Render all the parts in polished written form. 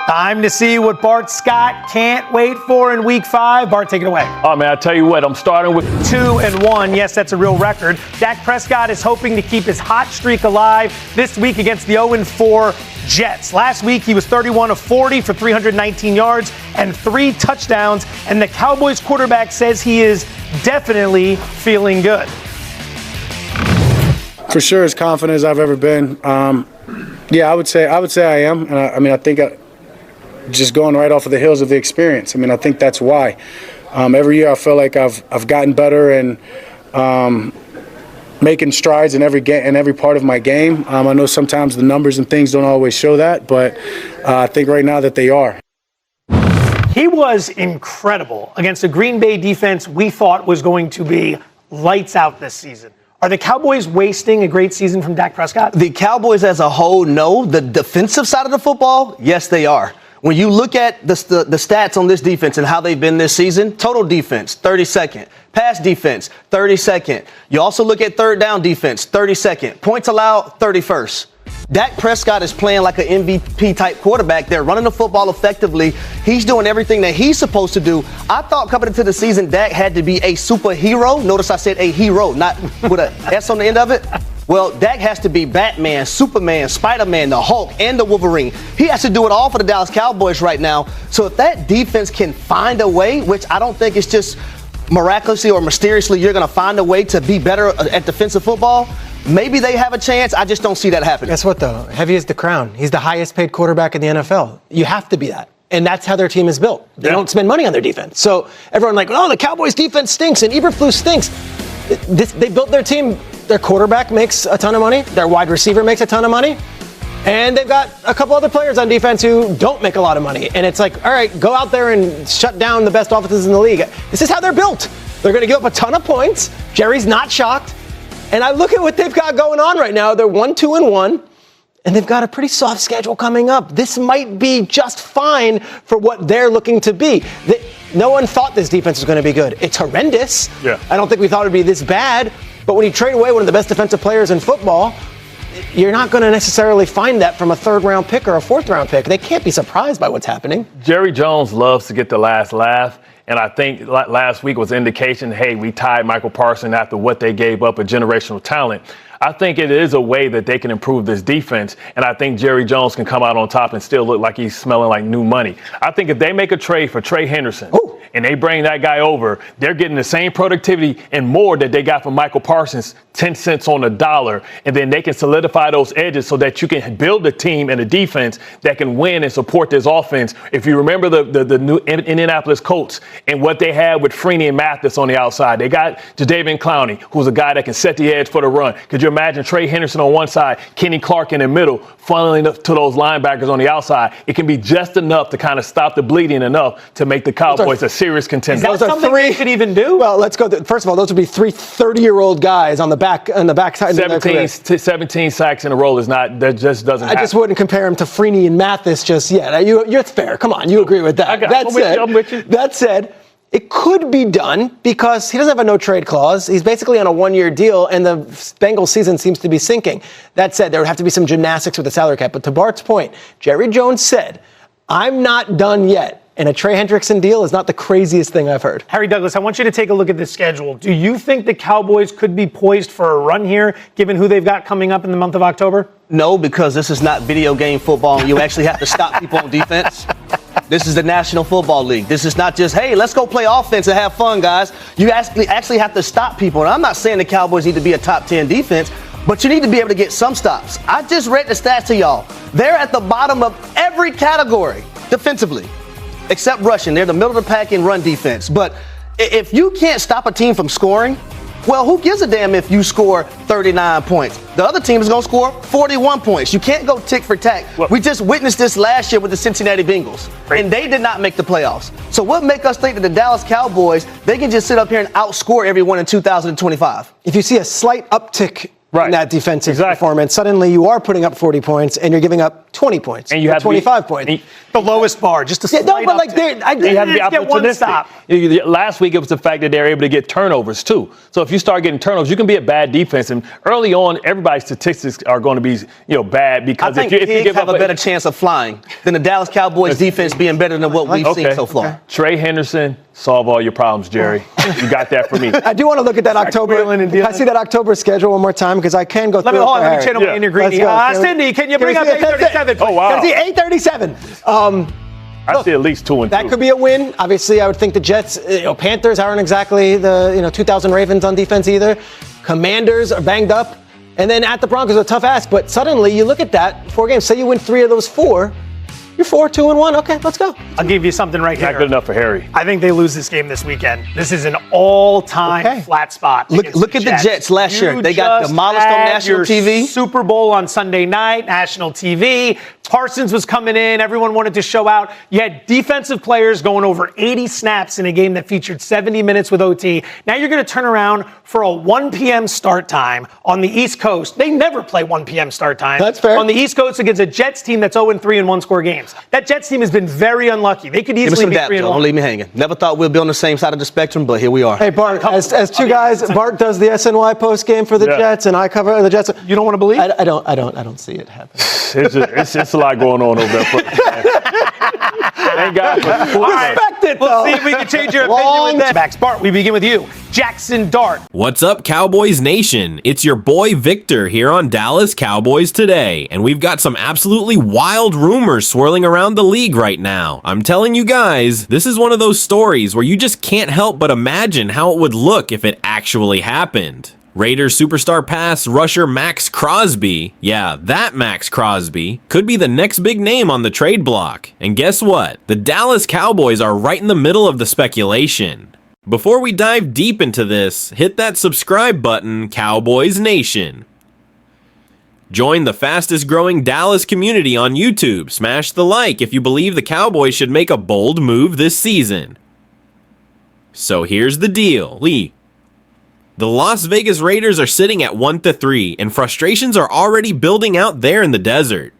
Time to see what Bart Scott can't wait for in Week 5. Bart, take it away. Oh, man, I tell you what, I'm starting with 2-1. Yes, that's a real record. Dak Prescott is hoping to keep his hot streak alive this week against the 0-4 Jets. Last week, he was 31 of 40 for 319 yards and 3 touchdowns. And the Cowboys quarterback says he is definitely feeling good. For sure, as confident as I've ever been. Yeah, I would say I am. And I think just going right off of the heels of the experience. I think that's why. Every year I feel like I've gotten better and making strides in every part of my game. I know sometimes the numbers and things don't always show that, but I think right now that they are. He was incredible against a Green Bay defense we thought was going to be lights out this season. Are the Cowboys wasting a great season from Dak Prescott? The Cowboys as a whole, no. The defensive side of the football, yes, they are. When you look at the stats on this defense and how they've been this season, total defense, 32nd. Pass defense, 32nd. You also look at third down defense, 32nd. Points allowed, 31st. Dak Prescott is playing like an MVP-type quarterback. They're running the football effectively. He's doing everything that he's supposed to do. I thought coming into the season, Dak had to be a superhero. Notice I said a hero, not with an S on the end of it. Well, Dak has to be Batman, Superman, Spider-Man, the Hulk, and the Wolverine. He has to do it all for the Dallas Cowboys right now. So if that defense can find a way, which I don't think it's just miraculously or mysteriously you're going to find a way to be better at defensive football, maybe they have a chance. I just don't see that happening. Guess what, though? Heavy is the crown. He's the highest paid quarterback in the NFL. You have to be that. And that's how their team is built. They don't spend money on their defense. So everyone the Cowboys defense stinks and Eberflus stinks. They built their team. Their quarterback makes a ton of money. Their wide receiver makes a ton of money. And they've got a couple other players on defense who don't make a lot of money. And it's like, all right, go out there and shut down the best offenses in the league. This is how they're built. They're going to give up a ton of points. Jerry's not shocked. And I look at what they've got going on right now. They're 1-2-1. And they've got a pretty soft schedule coming up. This might be just fine for what they're looking to be. No one thought this defense was going to be good. It's horrendous. Yeah. I don't think we thought it would be this bad. But when you trade away one of the best defensive players in football, you're not going to necessarily find that from a third-round pick or a fourth-round pick. They can't be surprised by what's happening. Jerry Jones loves to get the last laugh. And I think last week was an indication, hey, we tied Michael Parsons after what they gave up, a generational talent. I think it is a way that they can improve this defense, and I think Jerry Jones can come out on top and still look like he's smelling like new money. I think if they make a trade for Trey Henderson and they bring that guy over, they're getting the same productivity and more that they got from Michael Parsons, 10 cents on the dollar, and then they can solidify those edges so that you can build a team and a defense that can win and support this offense. If you remember the new Indianapolis Colts and what they had with Freeney and Mathis on the outside, they got Jadeveon Clowney, who's a guy that can set the edge for the run. Could you imagine Trey Henderson on one side, Kenny Clark in the middle, funneling up to those linebackers on the outside? It can be just enough to kind of stop the bleeding enough to make the Cowboys a serious contender. Is that something they could even do? Well, let's go. First of all, those would be 3 30-year-old guys on the back side. 17 sacks in a row is not, that just doesn't happen. I just wouldn't compare him to Freeney and Mathis just yet. You're fair. Come on, you agree with that. I'm with you. That said, it could be done because he doesn't have a no-trade clause. He's basically on a one-year deal, and the Bengals season seems to be sinking. That said, there would have to be some gymnastics with the salary cap. But to Bart's point, Jerry Jones said, I'm not done yet. And a Trey Hendrickson deal is not the craziest thing I've heard. Harry Douglas, I want you to take a look at the schedule. Do you think the Cowboys could be poised for a run here, given who they've got coming up in the month of October? No, because this is not video game football. You actually have to stop people on defense. This is the National Football League. This is not just, hey, let's go play offense and have fun, guys. You actually have to stop people. And I'm not saying the Cowboys need to be a top 10 defense, but you need to be able to get some stops. I just read the stats to y'all. They're at the bottom of every category defensively, except rushing. They're the middle of the pack in run defense. But if you can't stop a team from scoring, well, who gives a damn if you score 39 points? The other team is going to score 41 points. You can't go tick for tack. Well, we just witnessed this last year with the Cincinnati Bengals, and they did not make the playoffs. So what make us think that the Dallas Cowboys, they can just sit up here and outscore everyone in 2025? If you see a slight uptick in that defensive performance. Suddenly you are putting up 40 points and you're giving up 20 points. And you have 25 points. The lowest bar, just a slight no, but like uptick. You have to be get one stop. opportunistic. Last week it was the fact that they're able to get turnovers too. So if you start getting turnovers, you can be a bad defense. And early on, everybody's statistics are going to be bad because if you give up a better chance of flying than the Dallas Cowboys defense being better than what we've seen so far. Trey Henderson, solve all your problems, Jerry. You got that for me. I do want to look at that October. Can I see that October schedule one more time because I can go through it. Let me channel my inner greedy. Cindy, can you bring up 837? Oh wow. Can I see 837? I see at least 2 and 2. That could be a win. Obviously, I would think the Jets, Panthers aren't exactly the 2,000 Ravens on defense either. Commanders are banged up. And then at the Broncos, a tough ask. But suddenly, you look at that, 4 games. Say you win 3 of those 4. You're 4-2-1. Okay, let's go. I'll give you something right here. Not good enough for Harry. I think they lose this game this weekend. This is an all-time flat spot. Look at the Jets last year. They got demolished on national TV. Super Bowl on Sunday night, national TV. Parsons was coming in. Everyone wanted to show out. You had defensive players going over 80 snaps in a game that featured 70 minutes with OT. Now you're going to turn around for a 1 p.m. start time on the East Coast. They never play 1 p.m. start time. That's fair. On the East Coast against a Jets team that's 0-3 in one-score games. That Jets team has been very unlucky. They could easily be 3-1. Don't leave me hanging. Never thought we'd be on the same side of the spectrum, but here we are. Hey, Bart, as two guys, Bart does the SNY post game for the Jets, and I cover the Jets. You don't want to believe? I don't see it happen. It's just a lot going on over there. Thank God for Respect it, though. We'll see if we can change your opinion with that. Max, Bart, we begin with you. Jackson Dart. What's up, Cowboys Nation? It's your boy Victor here on Dallas Cowboys Today, and we've got some absolutely wild rumors swirling around the league right now. I'm telling you guys, this is one of those stories where you just can't help but imagine how it would look if it actually happened. Raiders superstar pass rusher Maxx Crosby, yeah, that Maxx Crosby, could be the next big name on the trade block. And guess what? The Dallas Cowboys are right in the middle of the speculation. Before we dive deep into this, hit that subscribe button, Cowboys Nation. Join the fastest growing Dallas community on YouTube. Smash the like if you believe the Cowboys should make a bold move this season. So here's the deal, Lee. The Las Vegas Raiders are sitting at 1-3, and frustrations are already building out there in the desert.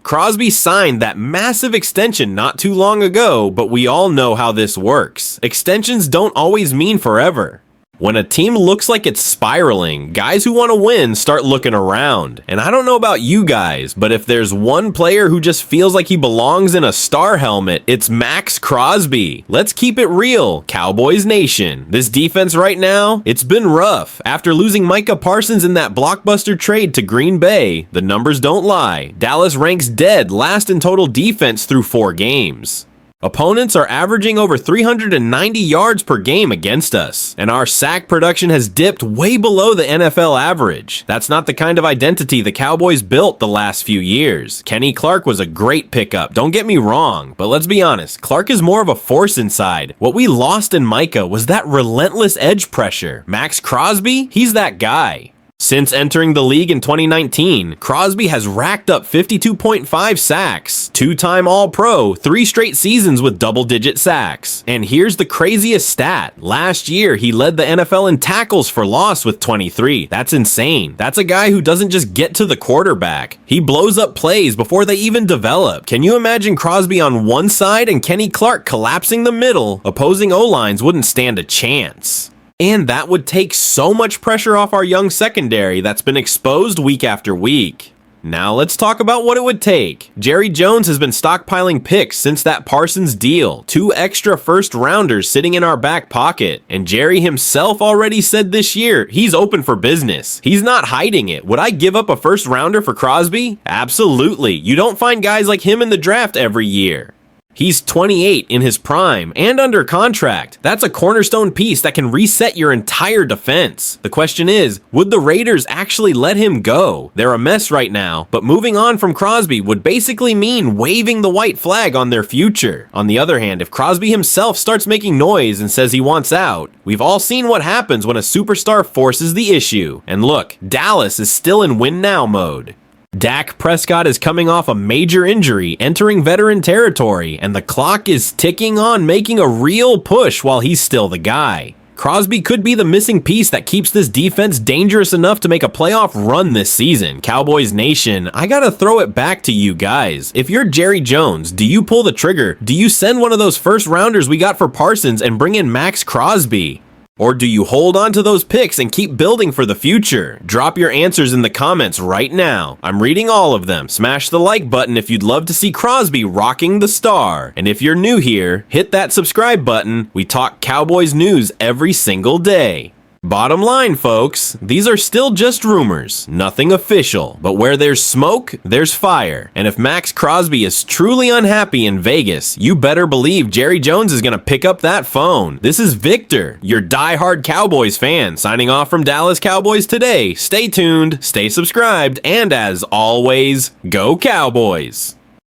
Crosby signed that massive extension not too long ago, but we all know how this works. Extensions don't always mean forever. When a team looks like it's spiraling, guys who want to win start looking around. And I don't know about you guys, but if there's one player who just feels like he belongs in a star helmet, it's Maxx Crosby. Let's keep it real, Cowboys Nation. This defense right now, it's been rough. After losing Micah Parsons in that blockbuster trade to Green Bay, the numbers don't lie. Dallas ranks dead last in total defense through 4 games. Opponents are averaging over 390 yards per game against us, and our sack production has dipped way below the NFL average. That's not the kind of identity the Cowboys built the last few years. Kenny Clark was a great pickup, don't get me wrong, but let's be honest, Clark is more of a force inside. What we lost in Micah was that relentless edge pressure. Maxx Crosby, he's that guy. Since entering the league in 2019, Crosby has racked up 52.5 sacks, 2-time All-Pro, 3 straight seasons with double-digit sacks. And here's the craziest stat. Last year, he led the NFL in tackles for loss with 23. That's insane. That's a guy who doesn't just get to the quarterback. He blows up plays before they even develop. Can you imagine Crosby on one side and Kenny Clark collapsing the middle? Opposing O-lines wouldn't stand a chance. And that would take so much pressure off our young secondary that's been exposed week after week. Now let's talk about what it would take. Jerry Jones has been stockpiling picks since that Parsons deal. 2 extra first rounders sitting in our back pocket. And Jerry himself already said this year he's open for business. He's not hiding it. Would I give up a first rounder for Crosby? Absolutely. You don't find guys like him in the draft every year. He's 28 in his prime and under contract. That's a cornerstone piece that can reset your entire defense. The question is, would the Raiders actually let him go? They're a mess right now, but moving on from Crosby would basically mean waving the white flag on their future. On the other hand, if Crosby himself starts making noise and says he wants out, we've all seen what happens when a superstar forces the issue. And look, Dallas is still in win now mode. Dak Prescott is coming off a major injury, entering veteran territory, and the clock is ticking on making a real push while he's still the guy. Crosby could be the missing piece that keeps this defense dangerous enough to make a playoff run this season. Cowboys Nation, I gotta throw it back to you guys. If you're Jerry Jones, do you pull the trigger? Do you send one of those first rounders we got for Parsons and bring in Maxx Crosby? Or do you hold on to those picks and keep building for the future? Drop your answers in the comments right now. I'm reading all of them. Smash the like button if you'd love to see Crosby rocking the star. And if you're new here, hit that subscribe button. We talk Cowboys news every single day. Bottom line, folks, these are still just rumors, nothing official. But where there's smoke, there's fire. And if Maxx Crosby is truly unhappy in Vegas, you better believe Jerry Jones is going to pick up that phone. This is Victor, your diehard Cowboys fan, signing off from Dallas Cowboys Today. Stay tuned, stay subscribed, and as always, go Cowboys!